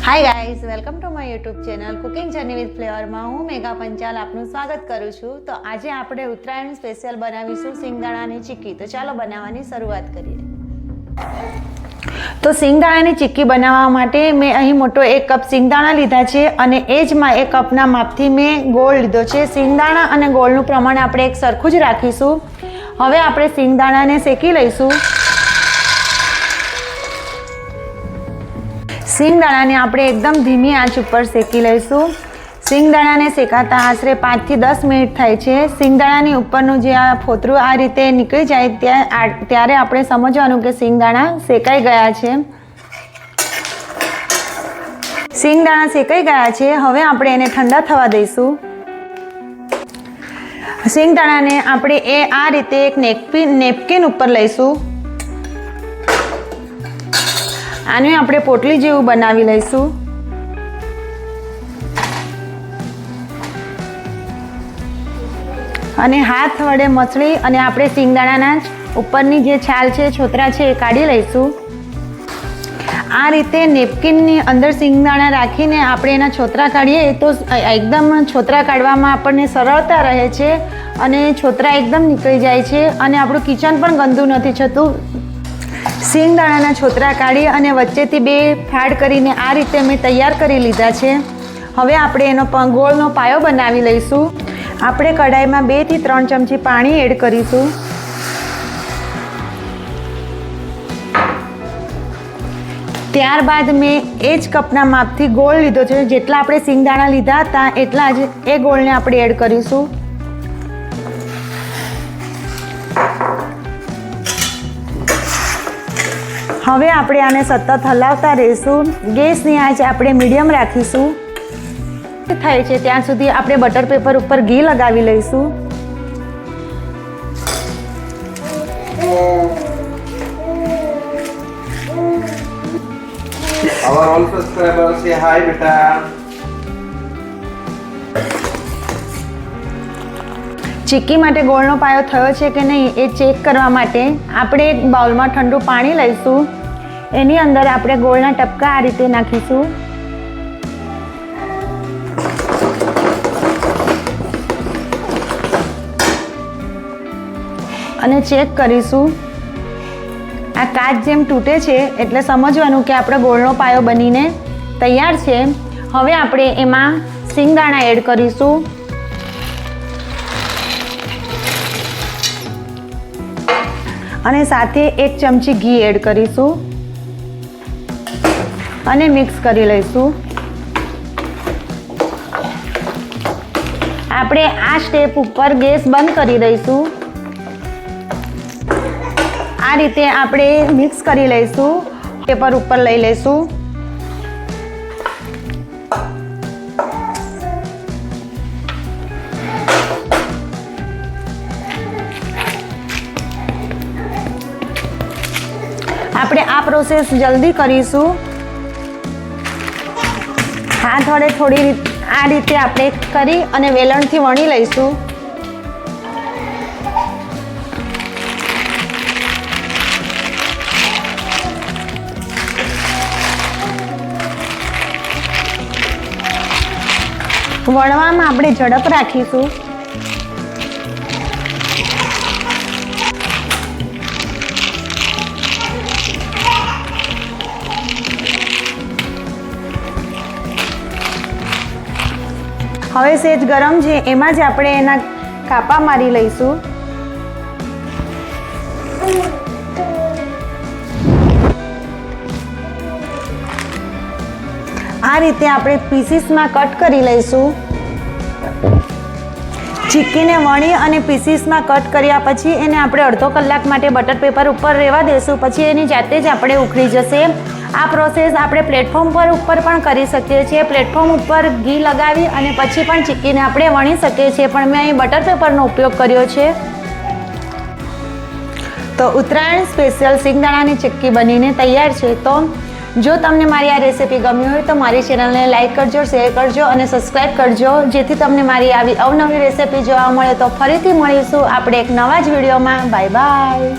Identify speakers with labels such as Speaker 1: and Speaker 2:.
Speaker 1: Hi guys, welcome to my YouTube channel cooking journey with flavour में हूँ मेघा पंचाल आपનું સ્વાગત કરું છું। તો આજે આપણે ઉત્તરાયણ સ્પેશિયલ બનાવીશું સિંગદાણાની ચીક્કી। તો ચાલો બનાવવાની શરૂઆત કરીએ। તો સિંગદાણાની ચીક્કી બનાવવા માટે મેં અહીં મોટો 1 કપ સિંગદાણા લીધા છે અને એ જ માં 1 કપના માપથી મેં ગોળ લીધો છે। સિંગદાણા અને ગોળનું પ્રમાણ આપણે એક સરખું જ રાખીશું। હવે આપણે સિંગદાણાને શેકી લઈશું। સિંગદાણાને આપણે એકદમ ધીમી આંચ ઉપર શેકી લઈશું। સિંગદાણાને શેકાતા આશરે 5 થી 10 મિનિટ થાય છે। સિંગદાણાની ઉપરનું જે આ ફોતરું આ રીતે નીકળી જાય ત્યારે આપણે સમજવાનું કે સિંગદાણા શેકાઈ ગયા છે। સિંગદાણા શેકાઈ ગયા છે। હવે આપણે એને ઠંડા થવા દઈશું। સિંગદાણાને આપણે આ રીતે એક નેપકિન ઉપર લઈશું। આને આપણે પોટલી જેવું બનાવી લઈશું। અને હાથ વડે મસળી અને આપણે સિંગદાણાના ઉપરની જે છાલ છે, છોતરા છે એ કાઢી લઈશું। આ રીતે નેપકિનની અંદર સિંગદાણા રાખીને આપણે એના છોતરા કાઢીએ તો એકદમ છોતરા કાઢવામાં આપણને સરળતા રહે છે અને છોતરા એકદમ નીકળી જાય છે અને આપણું કિચન પણ ગંદુ નથી થતું। સિંગદાણાના છોતરા કાઢી અને વચ્ચેથી 2 ફાડ કરીને આ રીતે મેં તૈયાર કરી લીધા છે। હવે આપણે એનો ગોળનો પાયો બનાવી લઈશું। આપણે કઢાઈમાં 2 થી 3 ચમચી પાણી એડ કરીશું। ત્યારબાદ મેં એ જ કપના માપથી ગોળ લીધો છે। જેટલા આપણે સિંગદાણા લીધા હતા એટલા જ એ ગોળને આપણે એડ કરીશું। હવે આપણે આને સતત હલાવતા રહીશું। ગેસની આંચ આપણે મીડિયમ રાખીશું। થાય છે ત્યાં સુધી આપણે બટર પેપર ઉપર ઘી લગાવી લઈશું।
Speaker 2: Our all subscribers say hi beta.
Speaker 1: ચીક્કી માટે ગોળનો પાયો થયો છે કે નહીં એ ચેક કરવા માટે આપણે એક બાઉલમાં ઠંડુ પાણી લઈશું। એની અંદર આપણે ગોળના ટપકા આ રીતે નાખીશું અને ચેક કરીશું। આ કાચ જેમ તૂટે છે એટલે સમજવાનું કે આપણો ગોળનો પાયો બનીને તૈયાર છે। હવે આપણે એમાં સિંગદાણા એડ કરીશું અને સાથે 1 ચમચી ઘી એડ કરીશું અને મિક્સ કરી લઈશું। આપણે આ સ્ટેપ ઉપર ગેસ બંધ કરી દઈશું। આ રીતે આપણે મિક્સ કરી લઈશું। પેપર ઉપર લઈ લઈશું। આપણે આ પ્રોસેસ જલ્દી કરીશું। હાથ વડે થોડી આ રીતે આપણે કરી અને વેલણથી વણી લઈશું। વણવામાં આપણે ઝડપ રાખીશું। હવે સેજ ગરમ છે એમાં જ આપણે એના કાપા મારી લઈશું। આ રીતે આપણે પીસીસમાં કટ કરી લઈશું। ચીક્કીને વણી અને પીસીસમાં કટ કર્યા પછી એને આપણે અડધો કલાક માટે બટર પેપર ઉપર રહેવા દઈશું। પછી એની જાતે જ આપણે ઉખડી જશે। આ પ્રોસેસ આપણે પ્લેટફોર્મ ઉપર પણ કરી શકીએ છીએ। પ્લેટફોર્મ ઉપર ઘી લગાવી અને પછી પણ ચીક્કીને આપણે વણી શકીએ છીએ, પણ મેં અહીં બટર પેપરનો ઉપયોગ કર્યો છે। તો ઉત્તરાયણ સ્પેશિયલ સિંગદાણાની ચીક્કી બનીને તૈયાર છે। તો જો તમને મારી આ રેસીપી ગમી હોય તો મારી ચેનલને લાઈક કરજો, શેર કરજો અને સબસ્ક્રાઈબ કરજો, જેથી તમને મારી આવી અવનવી રેસીપી જોવા મળે। તો ફરીથી મળીશું આપણે એક નવા જ વિડીયોમાં। Bye bye.